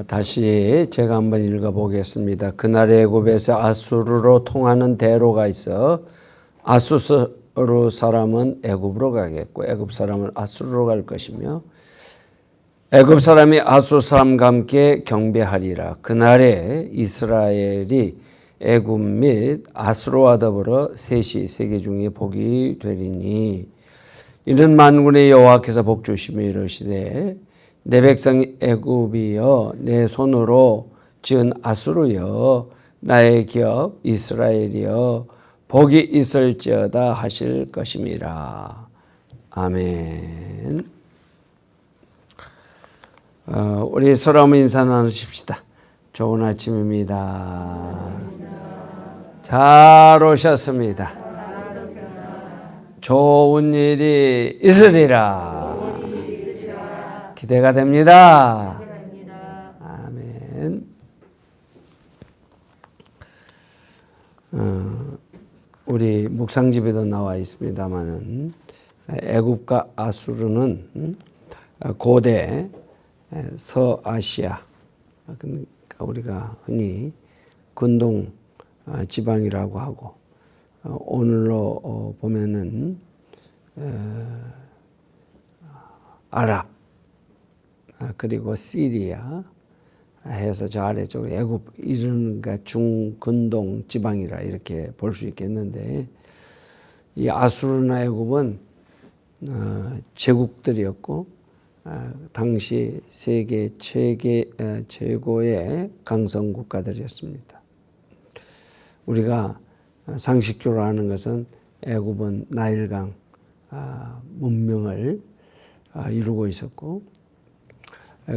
다시 제가 한번 읽어보겠습니다. 그날 애굽에서 아수르로 통하는 대로가 있어 아수르 사람은 애굽으로 가겠고 애굽 사람은 아수르로 갈 것이며 애굽 사람이 아수르 사람과 함께 경배하리라. 그날에 이스라엘이 애굽 및 아수르와 더불어 셋이 세계 중에 복이 되리니 이는 만군의 여호와께서 복 주시며 이르시되 내 백성 애굽이여 내 손으로 지은 아수르여 나의 기업 이스라엘이여 복이 있을지어다 하실 것임이라. 아멘. 우리 서로 한번 인사 나누십시다. 좋은 아침입니다. 잘 오셨습니다. 좋은 일이 있으리라. 기대가 됩니다. 아멘. 우리 묵상집에도 나와 있습니다만은 애굽과 아수르는 고대 서아시아, 그러니까 우리가 흔히 근동 지방이라고 하고 오늘로 보면은 아랍 그리고 시리아 해서 저 아래쪽으로 애굽 이런 중근동 지방이라 이렇게 볼 수 있겠는데 이 아수르나 애굽은 제국들이었고 당시 세계 최고의 강성 국가들이었습니다. 우리가 상식적으로 아는 것은 애굽은 나일강 문명을 이루고 있었고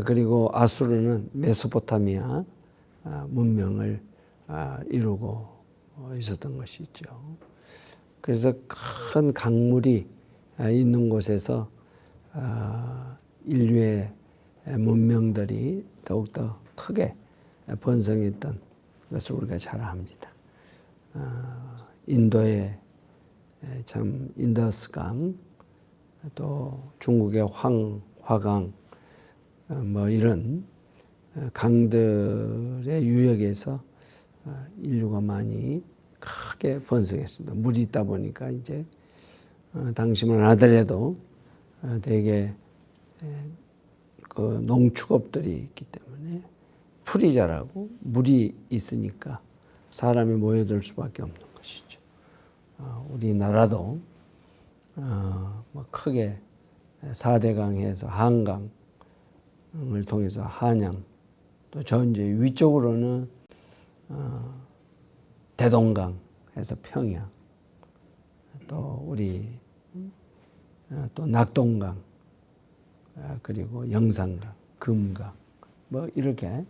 그리고 아수르는 메소포타미아 문명을 이루고 있었던 것이죠. 그래서 큰 강물이 있는 곳에서 인류의 문명들이 더욱더 크게 번성했던 것을 우리가 잘 압니다. 인도의 참 인더스강, 또 중국의 화강, 이런 강들의 유역에서 인류가 많이 크게 번성했습니다. 물이 있다 보니까 이제 당시만 하더라도 되게 그 농축업들이 있기 때문에 풀이 자라고 물이 있으니까 사람이 모여들 수밖에 없는 것이죠. 우리나라도 크게 4대강에서 한강을 통해서 한양, 또 저 이제 위쪽으로는 대동강에서 평양, 또 우리 또 낙동강, 그리고 영산강, 금강, 이렇게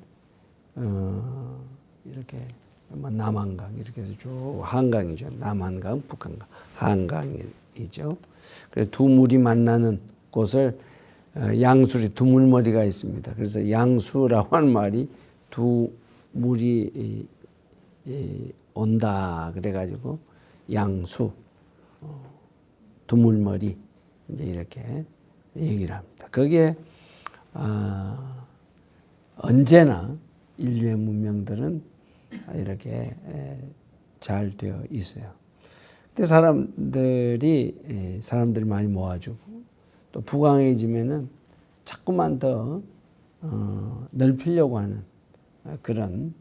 남한강 이렇게 해서 쭉 한강이죠. 남한강, 북한강, 한강이죠. 그래서 두 물이 만나는 곳을 양수리 두 물머리가 있습니다. 그래서 양수라고 하는 말이 두 물이 온다 그래가지고 양수, 두 물머리 이제 이렇게 얘기를 합니다. 거기에 언제나 인류의 문명들은 이렇게 잘 되어 있어요. 근데 사람들이 많이 모아주고 또 부강해지면은 자꾸만 더 넓히려고 하는 그런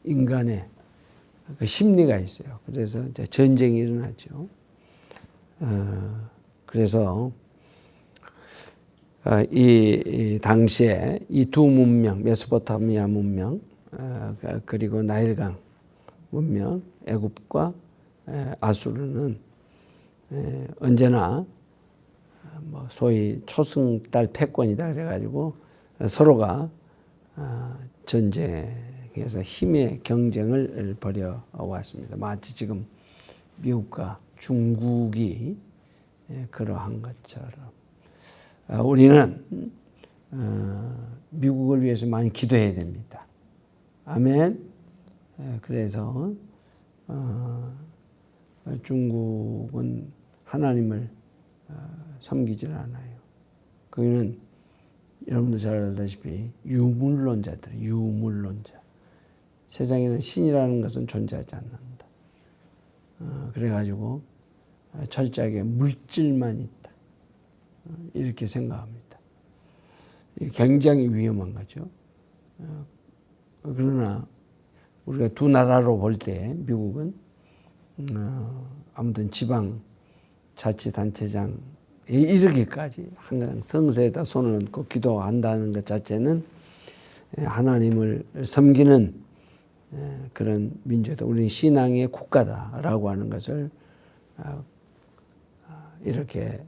인간의 그 심리가 있어요. 그래서 이제 전쟁이 일어나죠. 그래서 이 당시에 이 두 문명, 메소포타미아 문명, 그리고 나일강 문명, 애굽과 아수르는 언제나 소위 초승달 패권이다 그래가지고 서로가 전쟁에서 힘의 경쟁을 벌여왔습니다. 마치 지금 미국과 중국이 그러한 것처럼 우리는 미국을 위해서 많이 기도해야 됩니다. 아멘. 그래서 중국은 하나님을 섬기질 않아요. 그는 여러분도 잘 알다시피 유물론자들, 유물론자. 세상에는 신이라는 것은 존재하지 않는다. 그래가지고 철저하게 물질만 있다. 이렇게 생각합니다. 굉장히 위험한 거죠. 그러나 우리가 두 나라로 볼 때 미국은 아무튼 지방 자치단체장에 이르기까지 항상 성서에다 손을 얹고 기도한다는 것 자체는 하나님을 섬기는 그런 민족이다. 우리는 신앙의 국가다라고 하는 것을 이렇게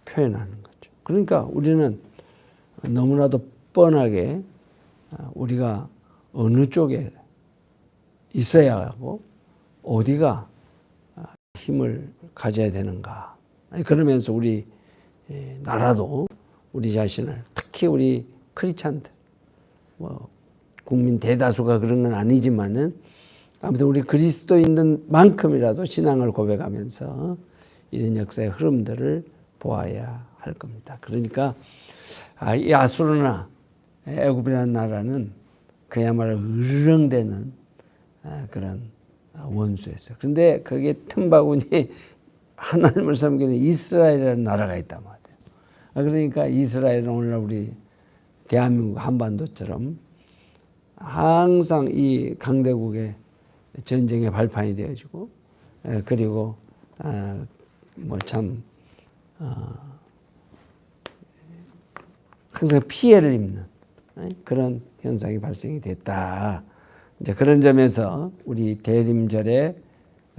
표현하는 거죠. 그러니까 우리는 너무나도 뻔하게 우리가 어느 쪽에 있어야 하고 어디가 힘을 가져야 되는가. 그러면서 우리 나라도 우리 자신을 특히 우리 크리스찬들 국민 대다수가 그런 건 아니지만은 아무튼 우리 그리스도인들만큼이라도 신앙을 고백하면서 이런 역사의 흐름들을 보아야 할 겁니다. 그러니까 이 아수르나 애굽이라는 나라는 그야말로 으르렁대는 그런 원수였어요. 그런데 거기에 틈바구니 하나님을 섬기는 이스라엘이라는 나라가 있단 말이에요. 그러니까 이스라엘은 오늘날 우리 대한민국 한반도처럼 항상 이 강대국의 전쟁의 발판이 되어지고 그리고 항상 피해를 입는 그런 현상이 발생이 됐다. 이제 그런 점에서 우리 대림절에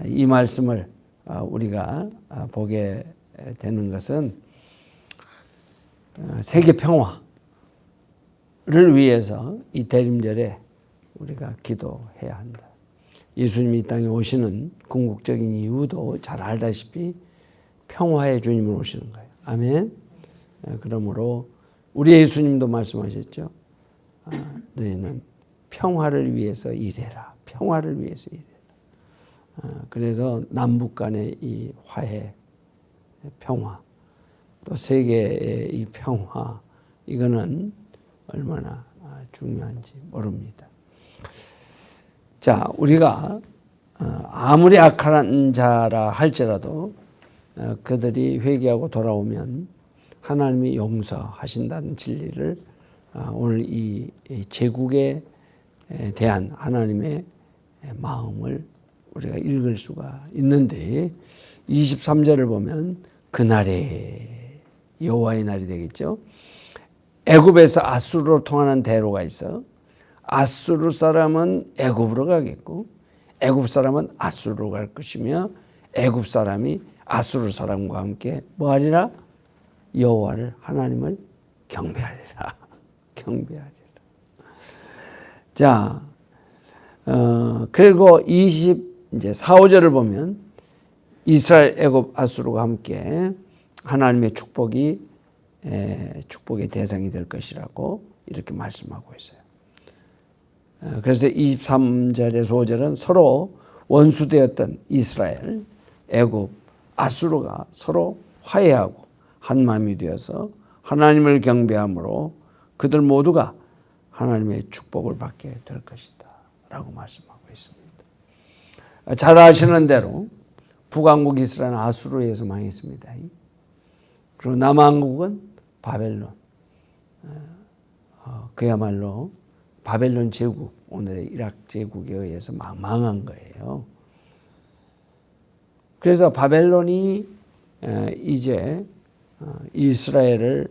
이 말씀을 우리가 보게 되는 것은 세계 평화를 위해서 이 대림절에 우리가 기도해야 한다. 예수님이 이 땅에 오시는 궁극적인 이유도 잘 알다시피 평화의 주님으로 오시는 거예요. 아멘. 그러므로 우리 예수님도 말씀하셨죠. 너희는 평화를 위해서 일해라. 평화를 위해서 일해라. 그래서 남북 간의 이 화해, 평화, 또 세계의 이 평화, 이거는 얼마나 중요한지 모릅니다. 자, 우리가 아무리 악한 자라 할지라도 그들이 회개하고 돌아오면 하나님이 용서하신다는 진리를 오늘 이 제국에 대한 하나님의 마음을 우리가 읽을 수가 있는데 23절을 보면 그날에 여호와의 날이 되겠죠. 애굽에서 아수르로 통하는 대로가 있어 아수르 사람은 애굽으로 가겠고 애굽 사람은 아수르로 갈 것이며 애굽 사람이 아수르 사람과 함께 뭐하리라? 여호와를 하나님을 경배하리라. 경배하리라. 자, 그리고 24, 5절을 보면 이스라엘, 애굽, 아수르가 함께 하나님의 축복의 대상이 될 것이라고 이렇게 말씀하고 있어요. 그래서 23절에서 5절은 서로 원수되었던 이스라엘, 애굽, 아수르가 서로 화해하고 한 마음이 되어서 하나님을 경배함으로 그들 모두가 하나님의 축복을 받게 될 것이다 라고 말씀하고 있습니다. 잘 아시는 대로 북왕국 이스라엘은 아수르에 의해서 망했습니다. 그리고 남왕국은 바벨론, 그야말로 바벨론 제국, 오늘의 이락 제국에 의해서 망한 거예요. 그래서 바벨론이 이제 이스라엘을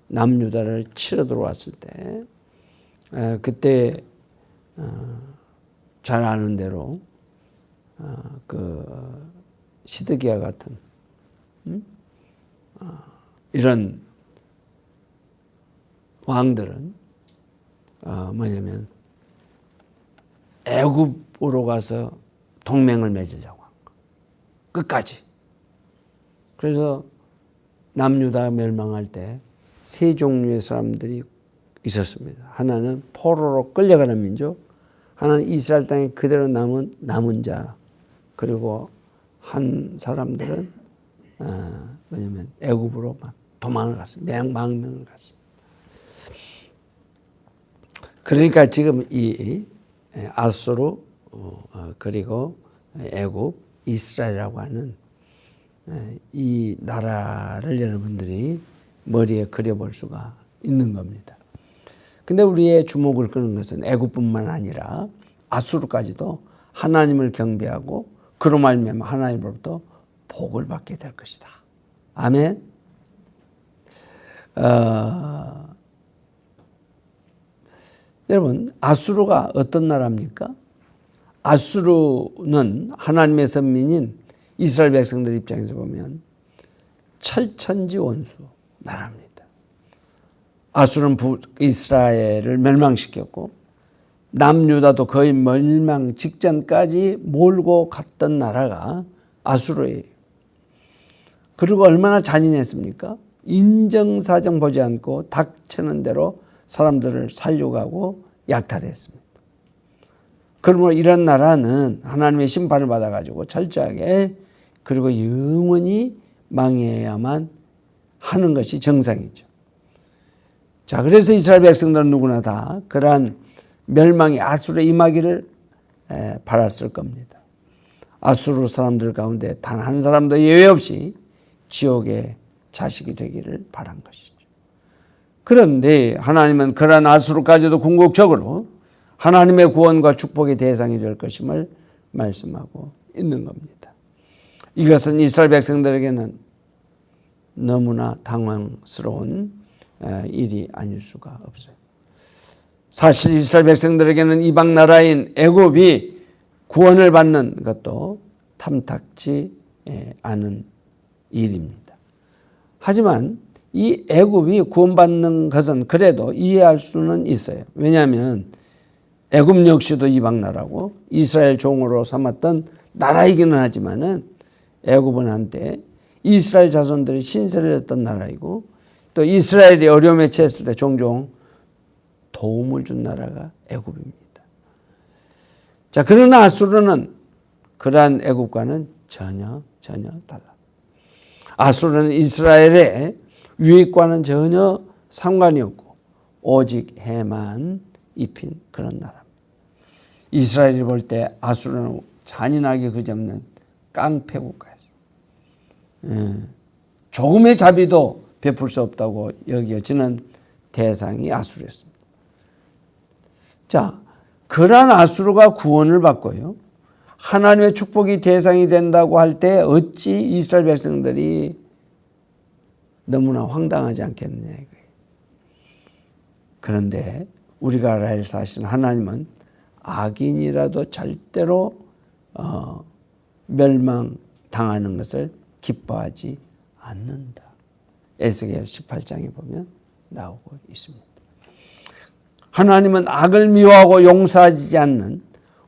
남유다를 치러 들어왔을 때 그때 잘 아는 대로 그 시드기야 같은 이런 왕들은 뭐냐면 애굽으로 가서 동맹을 맺으려고 한 거. 끝까지. 그래서 남유다 멸망할 때 세 종류의 사람들이 있었습니다. 하나는 포로로 끌려가는 민족, 하나는 이스라엘 땅에 그대로 남은 자, 그리고 한 사람들은 뭐냐면 애굽으로 막 도망을 갔습니다. 망명을 갔습니다. 그러니까 지금 이 아수르 그리고 애굽, 이스라엘이라고 하는 이 나라를 여러분들이 머리에 그려볼 수가 있는 겁니다. 근데 우리의 주목을 끄는 것은 애굽뿐만 아니라 아수르까지도 하나님을 경배하고 그로 말미암아 하나님으로부터 복을 받게 될 것이다. 아멘. 여러분, 아수르가 어떤 나라입니까? 아수르는 하나님의 선민인 이스라엘 백성들 입장에서 보면 철천지 원수 나라입니다. 아수르는 이스라엘을 멸망시켰고 남유다도 거의 멸망 직전까지 몰고 갔던 나라가 아수르예요. 그리고 얼마나 잔인했습니까? 인정사정 보지 않고 닥치는 대로 사람들을 살려가고 약탈했습니다. 그러므로 이런 나라는 하나님의 심판을 받아가지고 철저하게 그리고 영원히 망해야만 하는 것이 정상이죠. 자, 그래서 이스라엘 백성들은 누구나 다 그러한 멸망이 아수르에 임하기를 바랐을 겁니다. 아수르 사람들 가운데 단 한 사람도 예외 없이 지옥의 자식이 되기를 바란 것이죠. 그런데 하나님은 그러한 아수르까지도 궁극적으로 하나님의 구원과 축복의 대상이 될 것임을 말씀하고 있는 겁니다. 이것은 이스라엘 백성들에게는 너무나 당황스러운 일이 아닐 수가 없어요. 사실 이스라엘 백성들에게는 이방 나라인 애굽이 구원을 받는 것도 탐탁지 않은 일입니다. 하지만 이 애굽이 구원받는 것은 그래도 이해할 수는 있어요. 왜냐하면 애굽 역시도 이방 나라고 이스라엘 종으로 삼았던 나라이기는 하지만은 애굽은 한때 이스라엘 자손들이 신세를 졌던 나라이고 또 이스라엘이 어려움에 처했을 때 종종 도움을 준 나라가 애굽입니다. 자, 그러나 아수르는 그러한 애굽과는 전혀 달라. 아수르는 이스라엘의 유익과는 전혀 상관이 없고 오직 해만 입힌 그런 나라입니다. 이스라엘이 볼 때 아수르는 잔인하게 그지없는 깡패 국가였어요. 조금의 자비도 베풀 수 없다고 여겨지는 대상이 아수르였습니다. 자, 그러한 아수르가 구원을 받고요. 하나님의 축복이 대상이 된다고 할 때 어찌 이스라엘 백성들이 너무나 황당하지 않겠느냐 이거예요. 그런데 우리가 알아야 할 사실은 하나님은 악인이라도 절대로 멸망당하는 것을 기뻐하지 않는다. 에스겔 18장에 보면 나오고 있습니다. 하나님은 악을 미워하고 용서하지 않는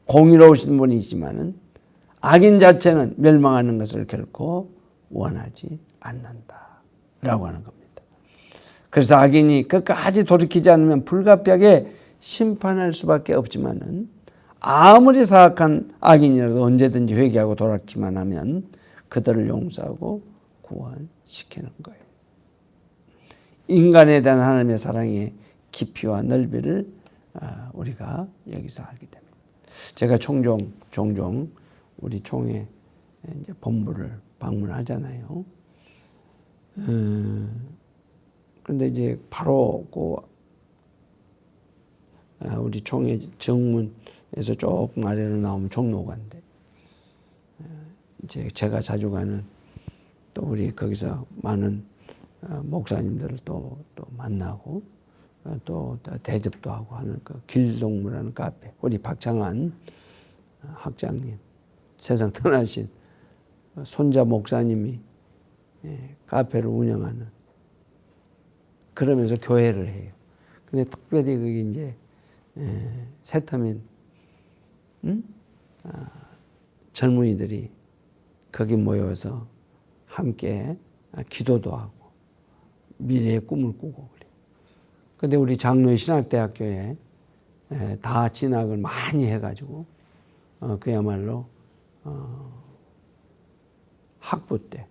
공의로우신 분이지만은 악인 자체는 멸망하는 것을 결코 원하지 않는다라고 하는 겁니다. 그래서 악인이 끝까지 돌이키지 않으면 불가피하게 심판할 수밖에 없지만은 아무리 사악한 악인이라도 언제든지 회개하고 돌아키만 하면 그들을 용서하고 구원시키는 거예요. 인간에 대한 하나님의 사랑의 깊이와 넓이를 우리가 여기서 알게 됩니다. 제가 종종 우리 총회 이제 본부를 방문하잖아요. 그런데 이제 바로 우리 총회 정문에서 조금 아래로 나오면 종로관인데 이제 제가 자주 가는 또 우리 거기서 많은 목사님들을 또 만나고 또 대접도 하고 하는 그 길동무라는 카페, 우리 박창환 학장님, 세상 떠나신 손자 목사님이 카페를 운영하는, 그러면서 교회를 해요. 근데 특별히 그게 이제 세터민 젊은이들이 거기 모여서 함께 기도도 하고 미래의 꿈을 꾸고 그래요. 근데 우리 장로의 신학대학교에 다 진학을 많이 해가지고 그야말로 학부 때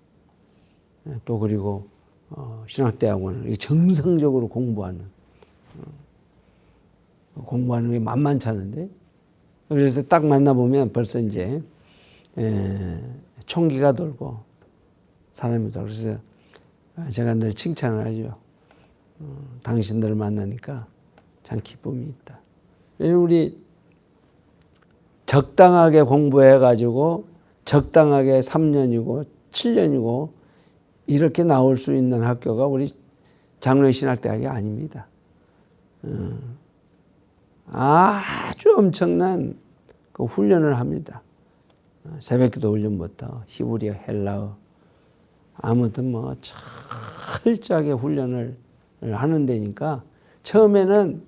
또 그리고 신학대학원을 정성적으로 공부하는 공부하는 게 만만치 않은데. 그래서 딱 만나보면 벌써 이제 총기가 돌고 사람이 돌고. 그래서 제가 늘 칭찬을 하죠. 당신들을 만나니까 참 기쁨이 있다. 왜냐면 우리 적당하게 공부해가지고 적당하게 3년이고 7년이고 이렇게 나올 수 있는 학교가 우리 장로신학대학이 아닙니다. 아주 엄청난 그 훈련을 합니다. 새벽기도 훈련부터 히브리어, 헬라어, 아무튼 뭐 철저하게 훈련을 하는 데니까 처음에는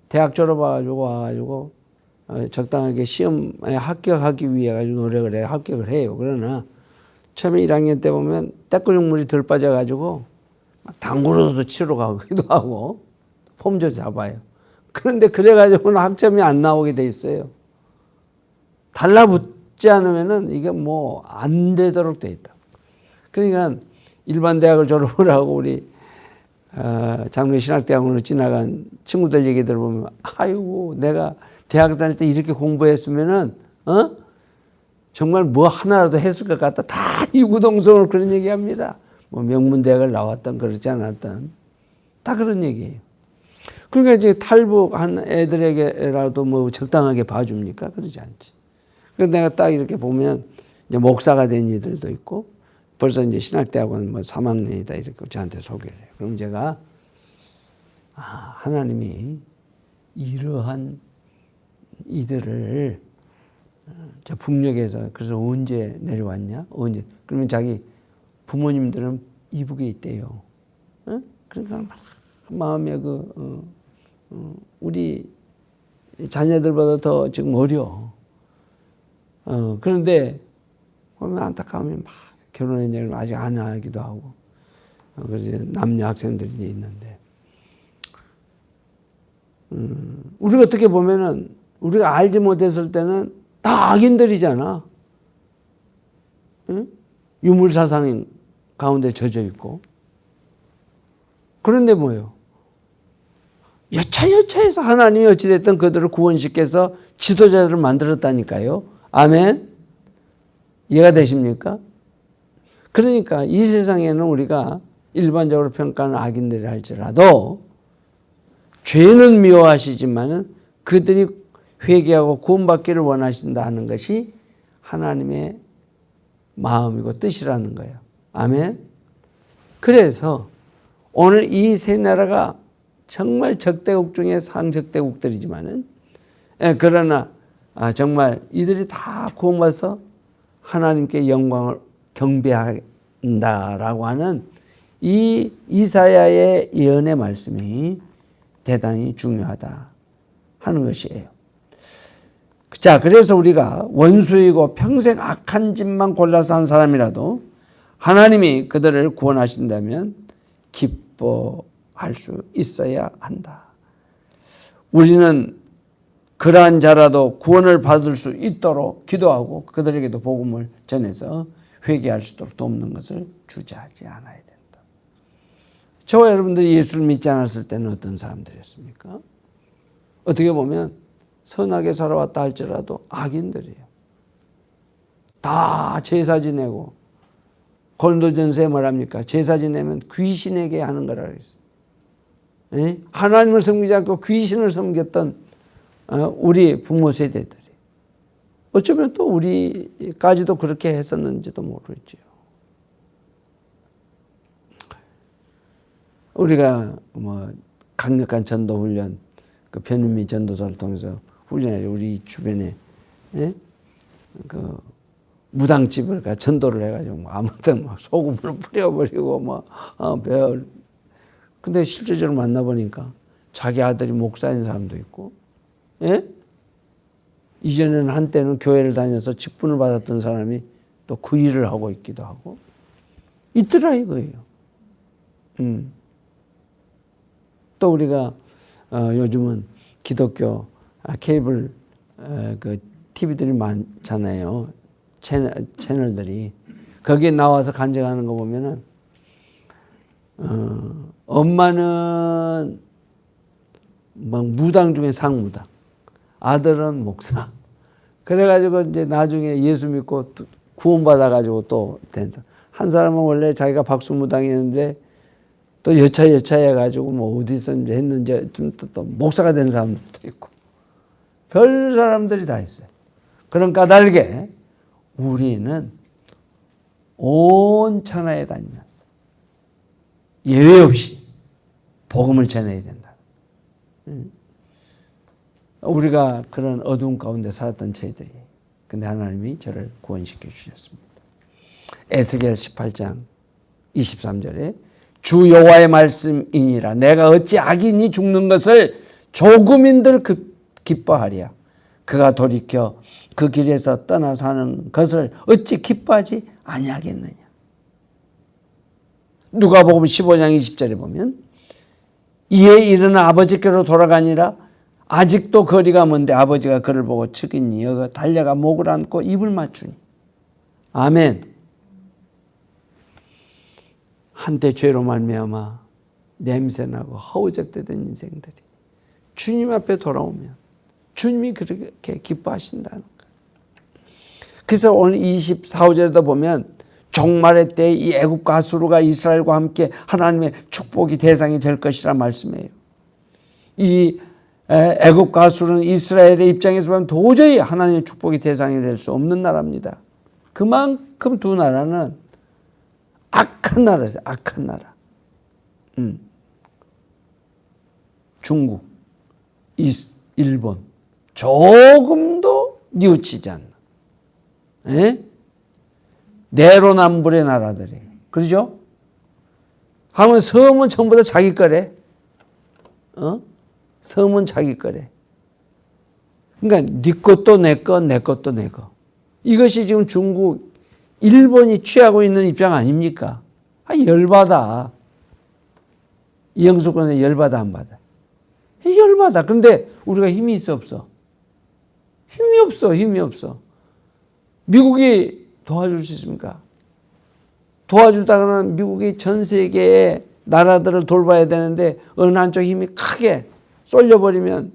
대학 졸업해가지고 와가지고 적당하게 시험에 합격하기 위해 가지고 노력을 해요. 합격을 해요. 그러나 처음에 1학년 때 보면 떼꾸죽물이 덜 빠져가지고 막 당구로도 치러 가기도 하고 폼도 잡아요. 그런데 그래가지고는 학점이 안 나오게 돼 있어요. 달라붙지 않으면은 이게 뭐 안 되도록 돼 있다. 그러니까 일반 대학을 졸업을 하고 우리 장로신학대학원으로 지나간 친구들 얘기 들어보면 아이고 내가 대학 다닐 때 이렇게 공부했으면은 정말 뭐 하나라도 했을 것 같다. 다 이구동성으로 그런 얘기합니다. 뭐 명문대학을 나왔던 그렇지 않았던 다 그런 얘기예요. 그러니까 이제 탈북한 애들에게라도 뭐 적당하게 봐줍니까? 그러지 않지. 그래서 내가 딱 이렇게 보면 이제 목사가 된 이들도 있고 벌써 이제 신학대학원 뭐 3학년이다 이렇게 저한테 소개를 해요. 그럼 제가 하나님이 이러한 이들을 저 북녘에서 그래서 언제 내려왔냐? 언제? 그러면 자기 부모님들은 이북에 있대요. 그러니까 마음에 우리 자녀들보다 더 지금 어려. 그런데 보면 안타까우면 막 결혼했냐고 아직 안 하기도 하고. 그래서 남녀 학생들이 있는데. 우리가 어떻게 보면은 우리가 알지 못했을 때는 다 악인들이잖아. 응? 유물사상 가운데 젖어 있고. 그런데 뭐예요? 여차여차해서 하나님이 어찌됐든 그들을 구원시켜서 지도자들을 만들었다니까요. 아멘? 이해가 되십니까? 그러니까 이 세상에는 우리가 일반적으로 평가하는 악인들이 할지라도 죄는 미워하시지만은 그들이 회개하고 구원받기를 원하신다는 것이 하나님의 마음이고 뜻이라는 거예요. 아멘? 그래서 오늘 이 세 나라가 정말 적대국 중에 상적대국들이지만은 그러나 정말 이들이 다 구원받아서 하나님께 영광을 경배한다라고 하는 이 이사야의 예언의 말씀이 대단히 중요하다 하는 것이에요. 자, 그래서 우리가 원수이고 평생 악한 짓만 골라서 한 사람이라도 하나님이 그들을 구원하신다면 기뻐할 수 있어야 한다. 우리는 그러한 자라도 구원을 받을 수 있도록 기도하고 그들에게도 복음을 전해서 회개할 수 있도록 돕는 것을 주저하지 않아야 된다. 저와 여러분들이 예수를 믿지 않았을 때는 어떤 사람들이었습니까? 어떻게 보면 선하게 살아왔다 할지라도 악인들이에요. 다 제사 지내고 고린도전서에 뭐랍니까? 제사 지내면 귀신에게 하는 거라 그랬어요. 하나님을 섬기지 않고 귀신을 섬겼던 우리 부모 세대들이 어쩌면 또 우리까지도 그렇게 했었는지도 모르죠. 우리가 뭐 강력한 전도 훈련, 그 변윤미 전도사를 통해서 훈련해 우리 주변에 그 무당집을 가 전도를 해가지고 뭐 아무튼 막 소금을 뿌려버리고 뭐 근데 실제적으로 만나보니까 자기 아들이 목사인 사람도 있고, 이전에는 한때는 교회를 다녀서 직분을 받았던 사람이 또 그 일을 하고 있기도 하고 있더라 이거예요. 또 우리가 요즘은 기독교 케이블 그 TV들이 많잖아요. 채널들이 거기에 나와서 간증하는 거 보면은 엄마는 막 무당 중에 상무당, 아들은 목사. 그래가지고 이제 나중에 예수 믿고 구원받아가지고 또 된 사람. 한 사람은 원래 자기가 박수무당이었는데 또 여차해가지고 뭐 어디서 했는지 또 목사가 된 사람도 있고 별 사람들이 다 있어요. 그런 까닭에 우리는 온 천하에 다니면서 예외 없이 복음을 전해야 된다. 우리가 그런 어두운 가운데 살았던 저희들이 근데 하나님이 저를 구원시켜 주셨습니다. 에스겔 18장 23절에 주 여호와의 말씀이니라 내가 어찌 악인이 죽는 것을 조금인들 기뻐하랴 그가 돌이켜 그 길에서 떠나 사는 것을 어찌 기뻐하지 아니하겠느냐. 누가복음 15장 20절에 보면 이에 일어나 아버지께로 돌아가니라 아직도 거리가 먼데 아버지가 그를 보고 측은히 여가 달려가 목을 안고 입을 맞추니. 아멘. 한때 죄로 말미암아 냄새나고 허우적대던 인생들이 주님 앞에 돌아오면 주님이 그렇게 기뻐하신다는 거예요. 그래서 오늘 24절에도 보면 종말의 때 이 애굽과 아수르가 이스라엘과 함께 하나님의 축복이 대상이 될 것이라 말씀해요. 이 애굽과 아수르는 이스라엘의 입장에서 보면 도저히 하나님의 축복이 대상이 될 수 없는 나라입니다. 그만큼 두 나라는 악한 나라예요. 악한 나라. 중국, 일본 조금도 뉘우치지 않는 내로남불의 나라들이에요. 그러죠? 하면 섬은 전부 다 자기 거래. 섬은 자기 거래. 그러니까 네 것도 내 거, 내 것도 내 거. 이것이 지금 중국, 일본이 취하고 있는 입장 아닙니까? 열받아. 이영수권에 열받아 안 받아? 열받아. 그런데 우리가 힘이 있어 없어? 힘이 없어. 힘이 없어. 미국이 도와줄 수 있습니까? 도와주다가는 미국이 전 세계의 나라들을 돌봐야 되는데 어느 한쪽 힘이 크게 쏠려버리면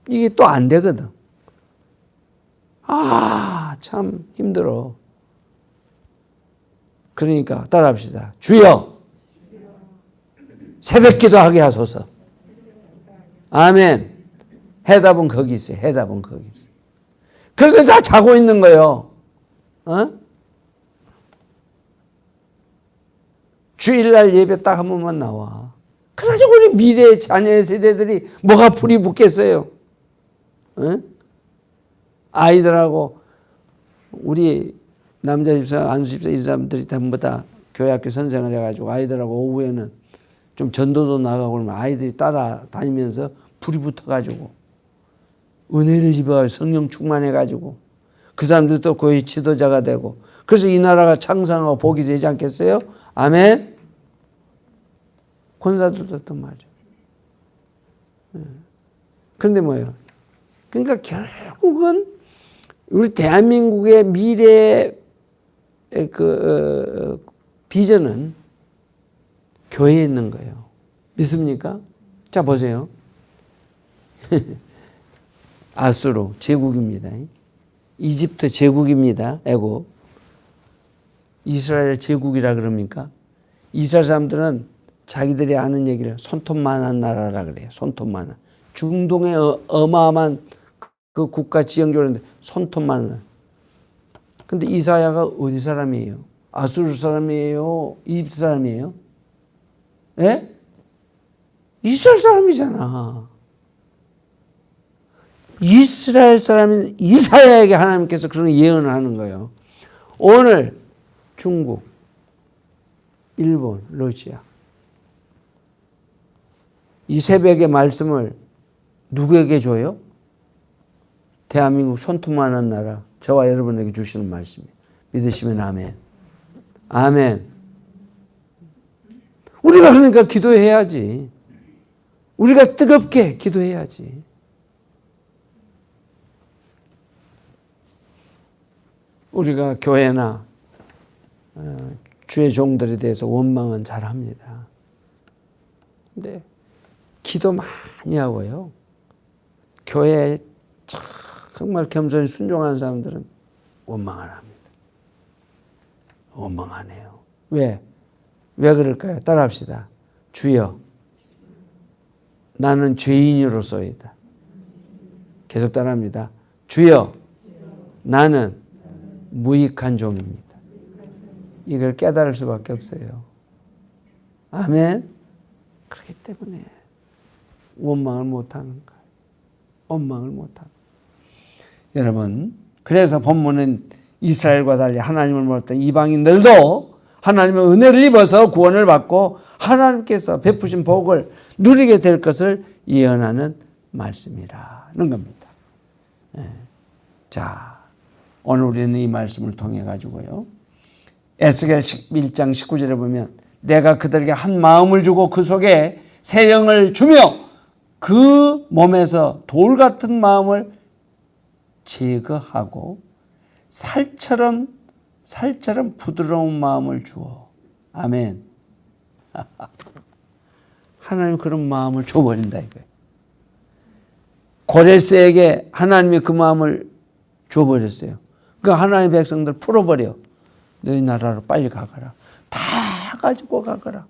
이게 또 안 되거든. 참 힘들어. 그러니까 따라합시다. 주여 새벽 기도하게 하소서. 아멘. 해답은 거기 있어요. 해답은 거기 있어요. 그러니까 다 자고 있는 거예요. 주일날 예배 딱 한 번만 나와. 그래가지고 우리 미래 자녀의 세대들이 뭐가 불이 붙겠어요. 아이들하고 우리 남자 집사, 안수 집사 이 사람들이 전부 다 교회학교 선생을 해가지고 아이들하고 오후에는 좀 전도도 나가고 그러면 아이들이 따라다니면서 불이 붙어가지고 은혜를 입어가지고 성령 충만해가지고 그 사람들도 교회 지도자가 되고 그래서 이 나라가 창성하고 복이 되지 않겠어요? 아멘? 권사들도 했던 말이죠. 그런데 뭐예요? 그러니까 결국은 우리 대한민국의 미래의 비전은 교회에 있는 거예요. 믿습니까? 자, 보세요. 아수르 제국입니다. 이집트 제국입니다. 애굽. 이스라엘 제국이라 그럽니까? 이스라엘 사람들은 자기들이 아는 얘기를 손톱만한 나라라 그래요. 손톱만한. 중동의 어마어마한 그 국가 지형적으로 손톱만한 나라. 근데 이사야가 어디 사람이에요? 아수르 사람이에요? 이집트 사람이에요? 예? 이스라엘 사람이잖아. 이스라엘 사람인 이사야에게 하나님께서 그런 예언을 하는 거예요. 오늘 중국, 일본, 러시아 이 새벽의 말씀을 누구에게 줘요? 대한민국 손톱만한 나라 저와 여러분에게 주시는 말씀이에요. 믿으시면 아멘. 아멘. 우리가 그러니까 기도해야지. 우리가 뜨겁게 기도해야지. 우리가 교회나 주의 종들에 대해서 원망은 잘합니다. 근데 기도 많이 하고요. 교회에 정말 겸손히 순종하는 사람들은 원망을 합니다. 원망하네요. 왜 그럴까요? 따라합시다. 주여, 나는 죄인으로서이다. 계속 따라합니다. 주여, 나는 무익한 종입니다. 이걸 깨달을 수밖에 없어요. 아멘. 그렇기 때문에 원망을 못하는 거예요. 원망을 못하는 거예요. 여러분, 그래서 본문은 이스라엘과 달리 하나님을 몰랐던 이방인들도 하나님의 은혜를 입어서 구원을 받고 하나님께서 베푸신 복을 누리게 될 것을 예언하는 말씀이라는 겁니다. 자, 오늘 우리는 이 말씀을 통해 가지고요, 에스겔 1장 19절에 보면 내가 그들에게 한 마음을 주고 그 속에 새 영을 주며 그 몸에서 돌 같은 마음을 제거하고 살처럼 부드러운 마음을 주어. 아멘. 하나님 그런 마음을 줘버린다 이거예요. 고레스에게 하나님이 그 마음을 줘버렸어요. 그 하나님의 백성들 풀어버려. 너희 나라로 빨리 가거라. 다 가지고 가거라.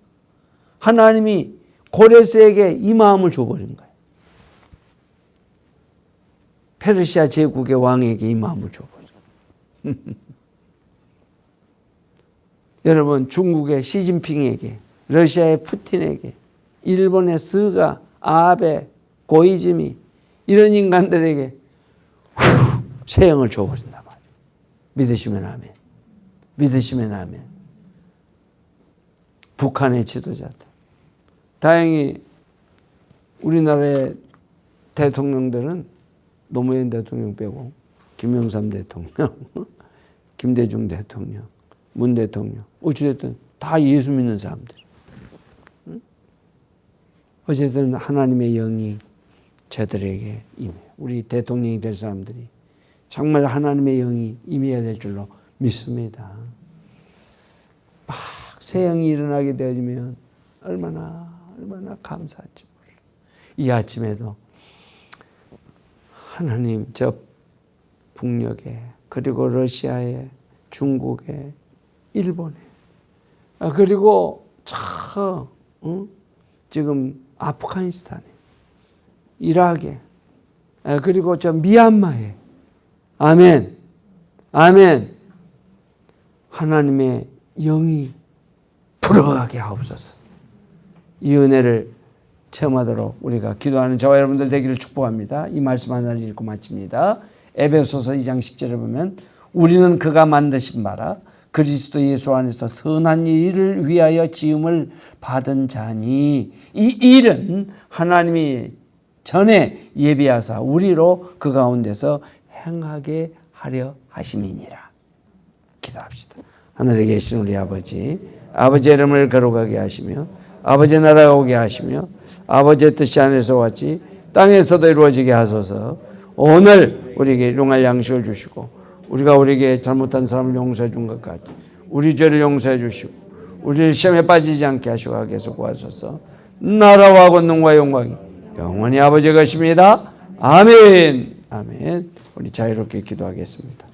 하나님이 고레스에게 이 마음을 줘버린 거예요. 페르시아 제국의 왕에게 이 마음을 줘버려. 여러분, 중국의 시진핑에게, 러시아의 푸틴에게, 일본의 스가, 아베, 고이즈미 이런 인간들에게 새 영을 줘버린단 말이에요. 믿으시면 아멘. 믿으시면 아멘. 북한의 지도자들. 다행히 우리나라의 대통령들은 노무현 대통령 빼고 김영삼 대통령, 김대중 대통령, 문 대통령, 어찌됐든 다 예수 믿는 사람들. 어쨌든 하나님의 영이 저들에게 임해요. 우리 대통령이 될 사람들이 정말 하나님의 영이 임해야 될 줄로 믿습니다. 막 새 영이 일어나게 되어지면 얼마나 감사할지 몰라요. 이 아침에도 하나님, 저 북녘에, 그리고 러시아에, 중국에, 일본에, 그리고 지금 아프가니스탄에, 이라크에, 그리고 저 미얀마에, 아멘, 아멘. 하나님의 영이 불어가게 하옵소서. 이 은혜를 체험하도록 우리가 기도하는 저와 여러분들 되기를 축복합니다. 이 말씀 하나를 읽고 마칩니다. 에베소서 2장 10절에 보면 우리는 그가 만드신 바라 그리스도 예수 안에서 선한 일을 위하여 지음을 받은 자니 이 일은 하나님이 전에 예비하사 우리로 그 가운데서 행하게 하려 하심이니라. 기도합시다. 하늘에 계신 우리 아버지의 이름을 거룩하게 하시며 아버지의 나라가 오게 하시며 아버지의 뜻이 하늘에서 왔지 땅에서도 이루어지게 하소서. 오늘 우리에게 일용할 양식을 주시고 우리가 우리에게 잘못한 사람을 용서해 준 것 같이 우리 죄를 용서해 주시고 우리를 시험에 빠지지 않게 하시고 하께서 구하소서. 나라와 권능과 영광이 영원히 아버지의 것입니다. 아멘. 아멘. 우리 자유롭게 기도하겠습니다.